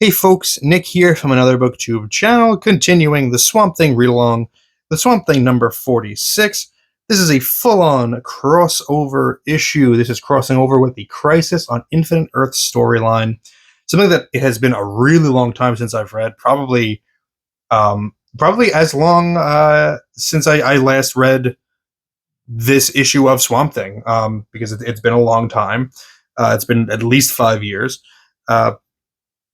Hey folks, Nick here from AnotherBooktuber channel, continuing the Swamp Thing read-along, the Swamp Thing number 46. This is a full-on crossover issue. This is crossing over with the Crisis on Infinite Earth storyline. Something that it has been a really long time since I've read, probably as long since I last read this issue of Swamp Thing, because it's been a long time. It's been at least 5 years.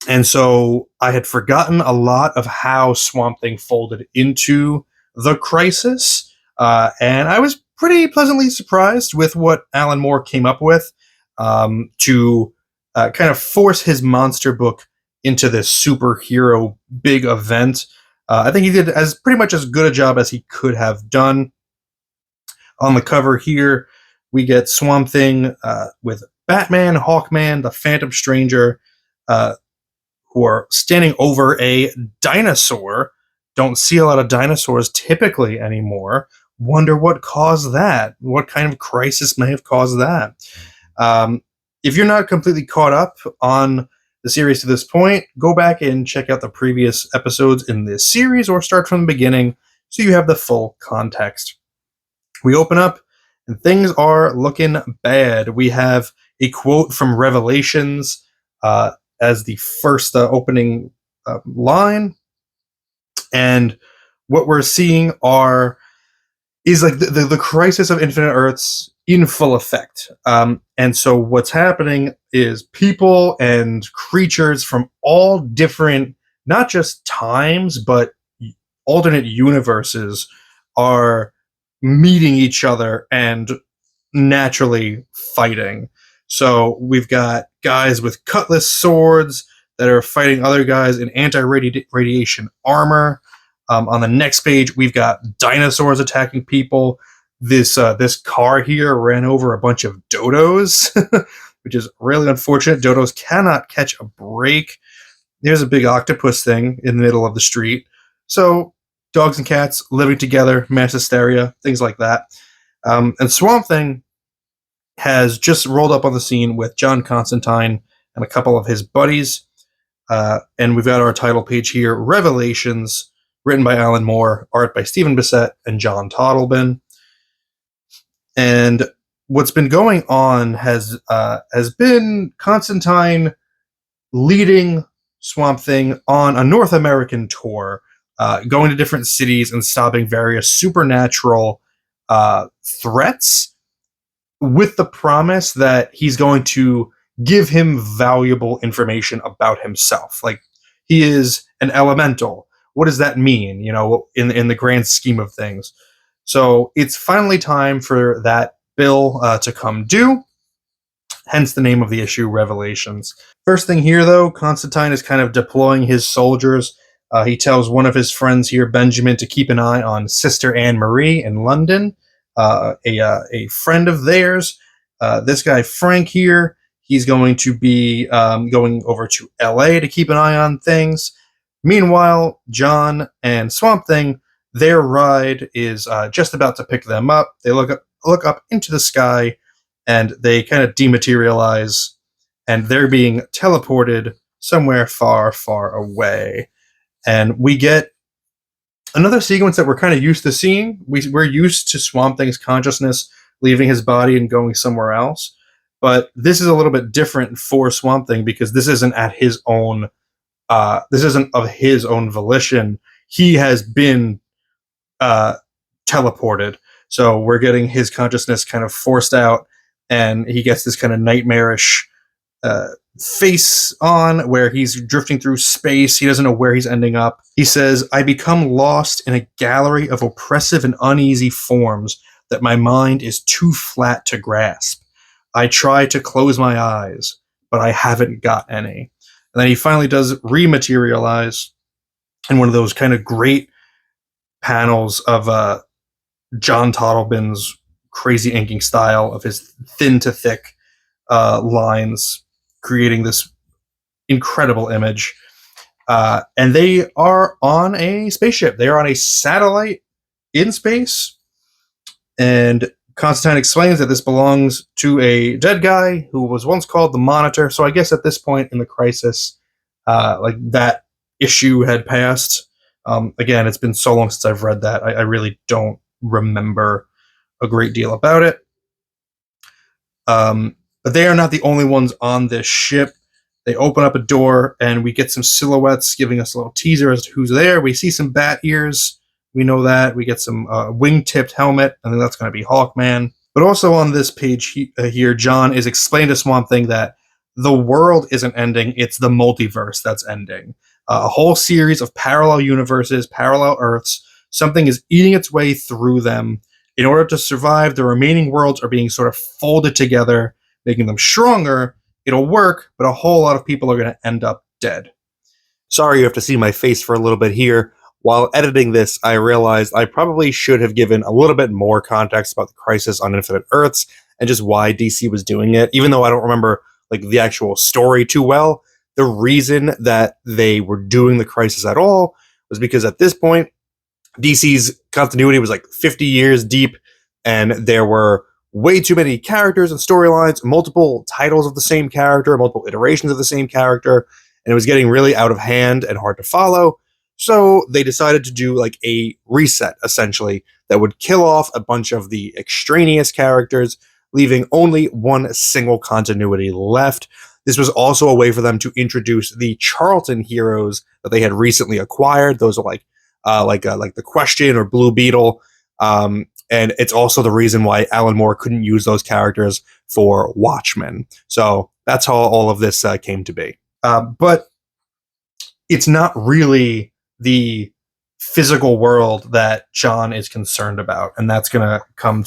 And so I had forgotten a lot of how Swamp Thing folded into the Crisis, and I was pretty pleasantly surprised with what Alan Moore came up with to kind of force his monster book into this superhero big event. I think he did pretty much as good a job as he could have done. On the cover here, we get Swamp Thing with Batman, Hawkman, the Phantom Stranger, who are standing over a dinosaur. Don't see a lot of dinosaurs typically anymore. Wonder what caused that. What kind of crisis may have caused that? If you're not completely caught up on the series to this point, go back and check out the previous episodes in this series or start from the beginning so you have the full context. We open up and things are looking bad. We have a quote from Revelations as the first opening line, and what we're seeing is like the Crisis of Infinite Earths in full effect. And so what's happening is people and creatures from all different, not just times, but alternate universes are meeting each other and naturally fighting. So we've got guys with cutlass swords that are fighting other guys in anti-radiation armor. On the next page, we've got dinosaurs attacking people. This car here ran over a bunch of dodos, which is really unfortunate. Dodos cannot catch a break. There's a big octopus thing in the middle of the street. So dogs and cats living together, mass hysteria, things like that. And Swamp Thing has just rolled up on the scene with John Constantine and a couple of his buddies. And we've got our title page here, Revelations, written by Alan Moore, art by Stephen Bissett and John Totleben. And what's been going on has been Constantine leading Swamp Thing on a North American tour, going to different cities and stopping various supernatural threats, with the promise that he's going to give him valuable information about himself. Like, he is an elemental. What does that mean, in the grand scheme of things? So it's finally time for that bill to come due, hence the name of the issue, Revelations. First thing here, though, Constantine is kind of deploying his soldiers. He tells one of his friends here, Benjamin, to keep an eye on Sister Anne-Marie in London. A friend of theirs, this guy Frank here, he's going to be going over to LA to keep an eye on things. Meanwhile, John and Swamp Thing, their ride is just about to pick them up. They look up into the sky, and they kind of dematerialize, and they're being teleported somewhere far, far away. And we get another sequence that we're kind of used to seeing. We're used to Swamp Thing's consciousness leaving his body and going somewhere else. But this is a little bit different for Swamp Thing because this isn't at his own. This isn't of his own volition. He has been teleported. So we're getting his consciousness kind of forced out, and he gets this kind of nightmarish face on where he's drifting through space. He doesn't know where he's ending up. He says, "I become lost in a gallery of oppressive and uneasy forms that my mind is too flat to grasp. I try to close my eyes, but I haven't got any." And then he finally does rematerialize in one of those kind of great panels of John Totlben's crazy inking style of his thin to thick lines, creating this incredible image. And they are on a spaceship. They are on a satellite in space. And Constantine explains that this belongs to a dead guy who was once called the Monitor. So I guess at this point in the Crisis, like that issue had passed. Again, it's been so long since I've read that. I really don't remember a great deal about it. But they are not the only ones on this ship. They open up a door, and we get some silhouettes giving us a little teaser as to who's there. We see some bat ears. We know that. We get some wing-tipped helmet. I think that's going to be Hawkman. But also on this page here, John is explaining to Swamp Thing that the world isn't ending. It's the multiverse that's ending. A whole series of parallel universes, parallel Earths. Something is eating its way through them. In order to survive, the remaining worlds are being sort of folded together, making them stronger. It'll work, but a whole lot of people are going to end up dead. Sorry you have to see my face for a little bit here. While editing this, I realized I probably should have given a little bit more context about the Crisis on Infinite Earths and just why DC was doing it. Even though I don't remember like the actual story too well, the reason that they were doing the Crisis at all was because at this point, DC's continuity was like 50 years deep, and there were way too many characters and storylines, multiple titles of the same character, multiple iterations of the same character, and it was getting really out of hand and hard to follow. So they decided to do like a reset, essentially, that would kill off a bunch of the extraneous characters, leaving only one single continuity left. This was also a way for them to introduce the Charlton heroes that they had recently acquired. Those are like the Question or Blue Beetle. And it's also the reason why Alan Moore couldn't use those characters for Watchmen. So that's how all of this came to be. But it's not really the physical world that John is concerned about, and that's going to come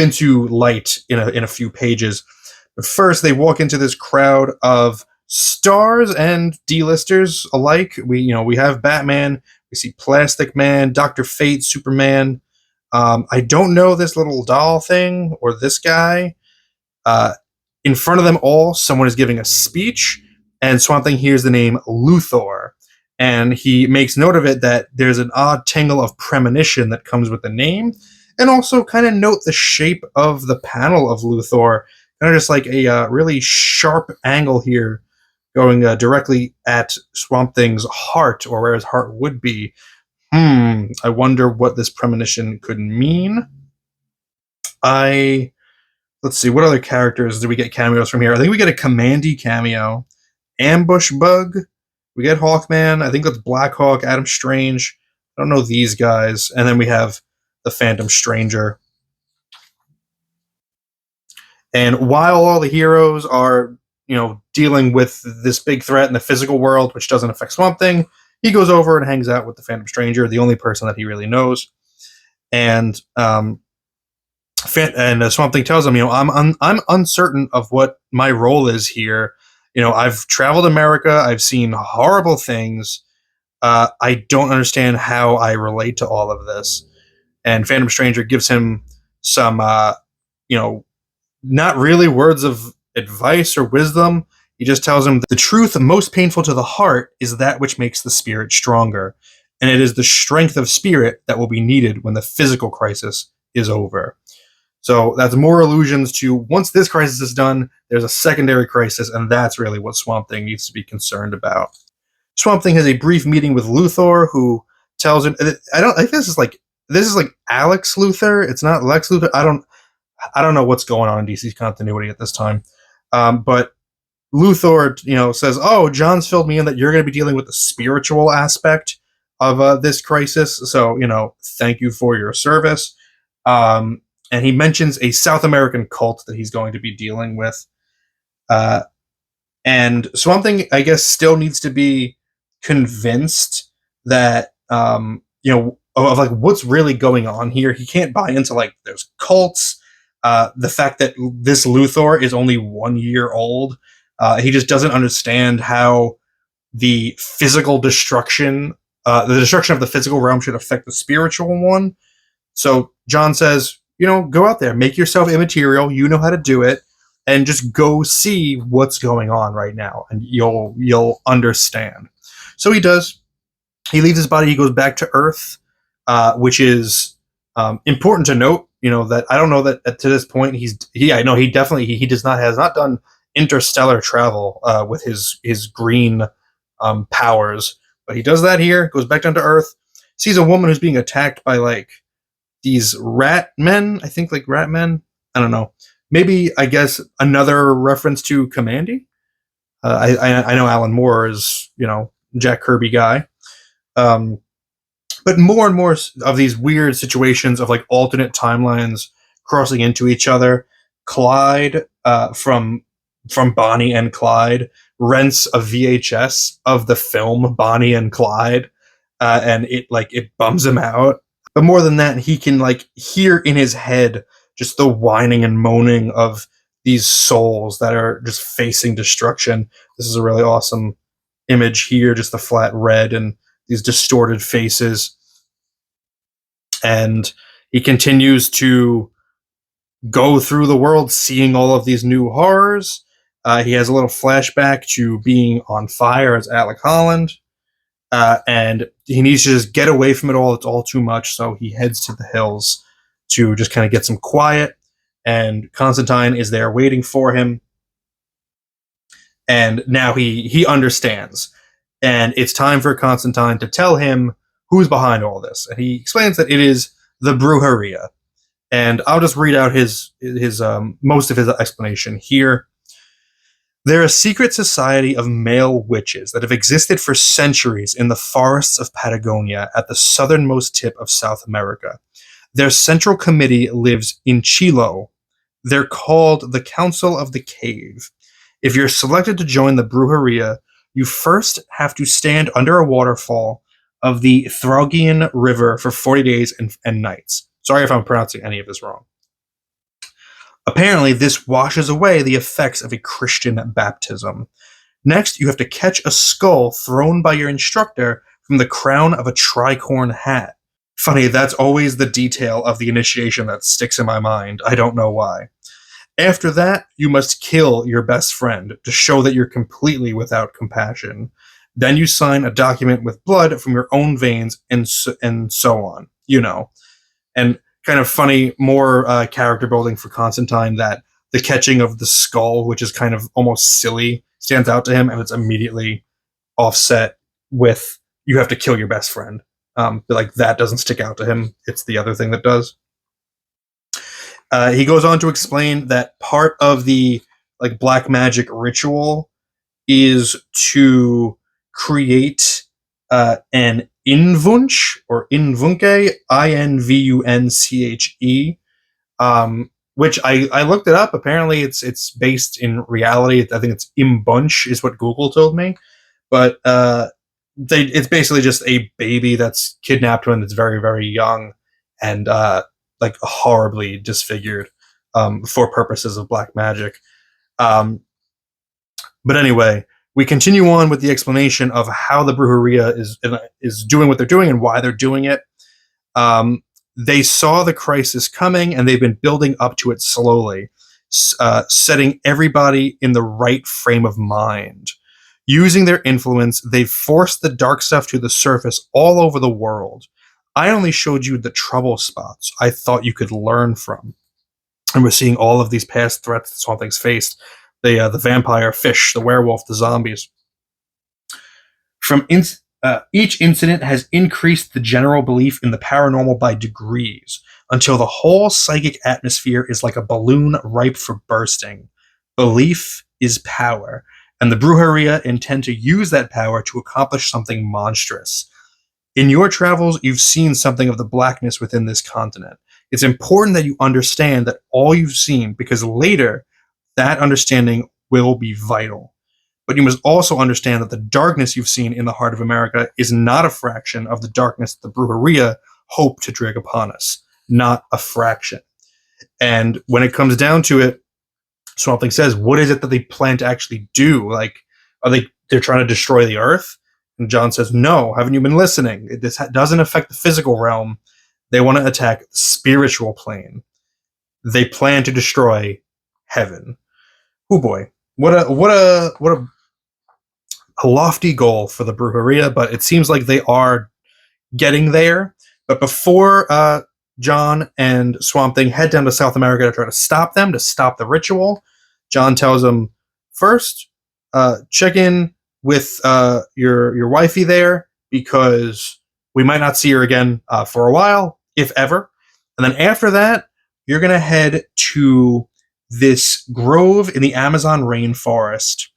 into light in a few pages. But first, they walk into this crowd of stars and D-listers alike. We have Batman, we see Plastic Man, Dr. Fate, Superman. I don't know this little doll thing or this guy. In front of them all, someone is giving a speech, and Swamp Thing hears the name Luthor, and he makes note of it that there's an odd tingle of premonition that comes with the name, and also kind of note the shape of the panel of Luthor, kind of just like a really sharp angle here, going directly at Swamp Thing's heart, or where his heart would be. I wonder what this premonition could mean. Let's see, what other characters do we get cameos from here? I think we get a Commandy cameo. Ambush Bug. We get Hawkman. I think that's Black Hawk, Adam Strange. I don't know these guys. And then we have the Phantom Stranger. And while all the heroes are, dealing with this big threat in the physical world, which doesn't affect Swamp Thing, he goes over and hangs out with the Phantom Stranger, the only person that he really knows. And Swamp Thing tells him, I'm uncertain of what my role is here. I've traveled America. I've seen horrible things. I don't understand how I relate to all of this. And Phantom Stranger gives him some, not really words of advice or wisdom. He just tells him that the truth most painful to the heart is that which makes the spirit stronger. And it is the strength of spirit that will be needed when the physical crisis is over. So that's more allusions to once this crisis is done, there's a secondary crisis, and that's really what Swamp Thing needs to be concerned about. Swamp Thing has a brief meeting with Luthor, who tells him, I think this is like Alex Luthor. It's not Lex Luthor. I don't know what's going on in DC's continuity at this time. But Luthor, says, "Oh, John's filled me in that you're going to be dealing with the spiritual aspect of this crisis. So, thank you for your service." And he mentions a South American cult that he's going to be dealing with. And Swamp Thing, I guess, still needs to be convinced that, of like what's really going on here. He can't buy into like there's cults. The fact that this Luthor is only 1 year old. He just doesn't understand how the physical destruction, the destruction of the physical realm should affect the spiritual one. So John says, go out there, make yourself immaterial. You know how to do it, and just go see what's going on right now, and you'll understand. So he does. He leaves his body. He goes back to Earth, which is important to note. That I don't know that to this point he has not done interstellar travel with his green powers. But he does that here, goes back down to Earth, sees a woman who's being attacked by like these rat men. I think like rat men. I don't know. Maybe I guess another reference to Commandy. I know Alan Moore is Jack Kirby guy. Um, but more and more of these weird situations of like alternate timelines crossing into each other. Clyde from Bonnie and Clyde rents a VHS of the film Bonnie and Clyde, and it bums him out. But more than that, he can like hear in his head just the whining and moaning of these souls that are just facing destruction. This is a really awesome image here, just the flat red and these distorted faces. And he continues to go through the world seeing all of these new horrors. He has a little flashback to being on fire as Alec Holland. And he needs to just get away from it all. It's all too much. So he heads to the hills to just kind of get some quiet. And Constantine is there waiting for him. And now he understands. And it's time for Constantine to tell him who's behind all this. And he explains that it is the Brujeria. And I'll just read out his most of his explanation here. They're a secret society of male witches that have existed for centuries in the forests of Patagonia at the southernmost tip of South America. Their central committee lives in Chilo. They're called the Council of the Cave. If you're selected to join the Brujeria, you first have to stand under a waterfall of the Throgian River for 40 days and nights. Sorry if I'm pronouncing any of this wrong. Apparently, this washes away the effects of a Christian baptism. Next, you have to catch a skull thrown by your instructor from the crown of a tricorn hat. Funny, that's always the detail of the initiation that sticks in my mind. I don't know why. After that, you must kill your best friend to show that you're completely without compassion. Then you sign a document with blood from your own veins and so on. And kind of funny, more character building for Constantine, that the catching of the skull, which is kind of almost silly, stands out to him, and it's immediately offset with you have to kill your best friend. But like that doesn't stick out to him. It's the other thing that does. He goes on to explain that part of the like black magic ritual is to create an invunch or invunke, Invunche, which I looked it up. Apparently, it's based in reality. I think it's imbunch is what Google told me, but it's basically just a baby that's kidnapped when it's very very young and like horribly disfigured for purposes of black magic. But anyway, we continue on with the explanation of how the Brujeria is doing what they're doing and why they're doing it. They saw the crisis coming, and they've been building up to it slowly, setting everybody in the right frame of mind. Using their influence, they've forced the dark stuff to the surface all over the world. I only showed you the trouble spots I thought you could learn from. And we're seeing all of these past threats that Swamp Thing's faced. The vampire, fish, the werewolf, the zombies. Each incident has increased the general belief in the paranormal by degrees, until the whole psychic atmosphere is like a balloon ripe for bursting. Belief is power, and the Brujeria intend to use that power to accomplish something monstrous. In your travels, you've seen something of the blackness within this continent. It's important that you understand that all you've seen, because later, that understanding will be vital. But you must also understand that the darkness you've seen in the heart of America is not a fraction of the darkness the Brujeria hope to drag upon us. Not a fraction. And when it comes down to it, Swamp Thing says, what is it that they plan to actually do? Like, they're trying to destroy the earth? And John says, no, haven't you been listening? This doesn't affect the physical realm. They want to attack the spiritual plane. They plan to destroy heaven. Oh boy, what a lofty goal for the Brujeria, but it seems like they are getting there. But before John and Swamp Thing head down to South America to try to stop them, to stop the ritual, John tells them first, check in with your wifey there, because we might not see her again for a while, if ever. And then after that, you're going to head to this grove in the Amazon rainforest.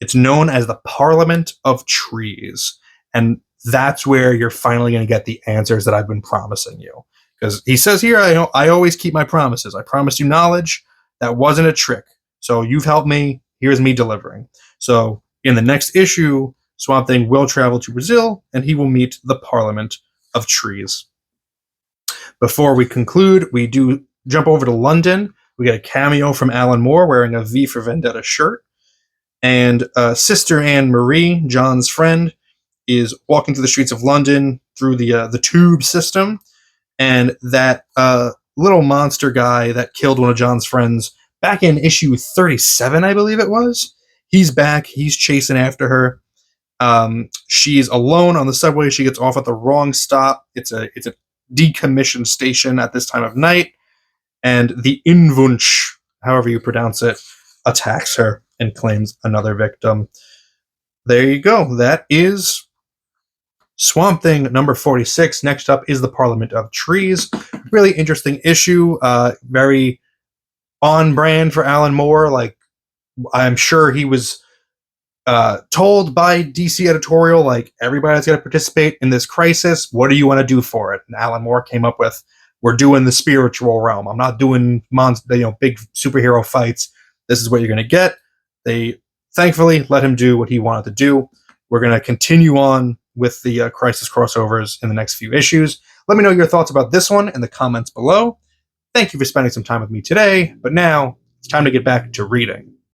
It's known as the Parliament of Trees. And that's where you're finally going to get the answers that I've been promising you. Because he says here, I always keep my promises. I promised you knowledge. That wasn't a trick. So you've helped me. Here's me delivering. So in the next issue, Swamp Thing will travel to Brazil, and he will meet the Parliament of Trees. Before we conclude, we do jump over to London. We get a cameo from Alan Moore wearing a V for Vendetta shirt. And Sister Anne Marie, John's friend, is walking through the streets of London through the tube system. And that little monster guy that killed one of John's friends back in issue 37, I believe it was, he's back. He's chasing after her. She's alone on the subway. She gets off at the wrong stop. It's a decommissioned station at this time of night, and the Inwunsch, however you pronounce it, attacks her and claims another victim. There you go. That is Swamp Thing number 46. Next up is the Parliament of Trees. Really interesting issue. Very on brand for Alan Moore. Like, I'm sure he was told by DC editorial, like, everybody's got to participate in this crisis. What do you want to do for it? And Alan Moore came up with, we're doing the spiritual realm. I'm not doing big superhero fights. This is what you're going to get. They thankfully let him do what he wanted to do. We're going to continue on with the crisis crossovers in the next few issues. Let me know your thoughts about this one in the comments below. Thank you for spending some time with me today, but now it's time to get back to reading.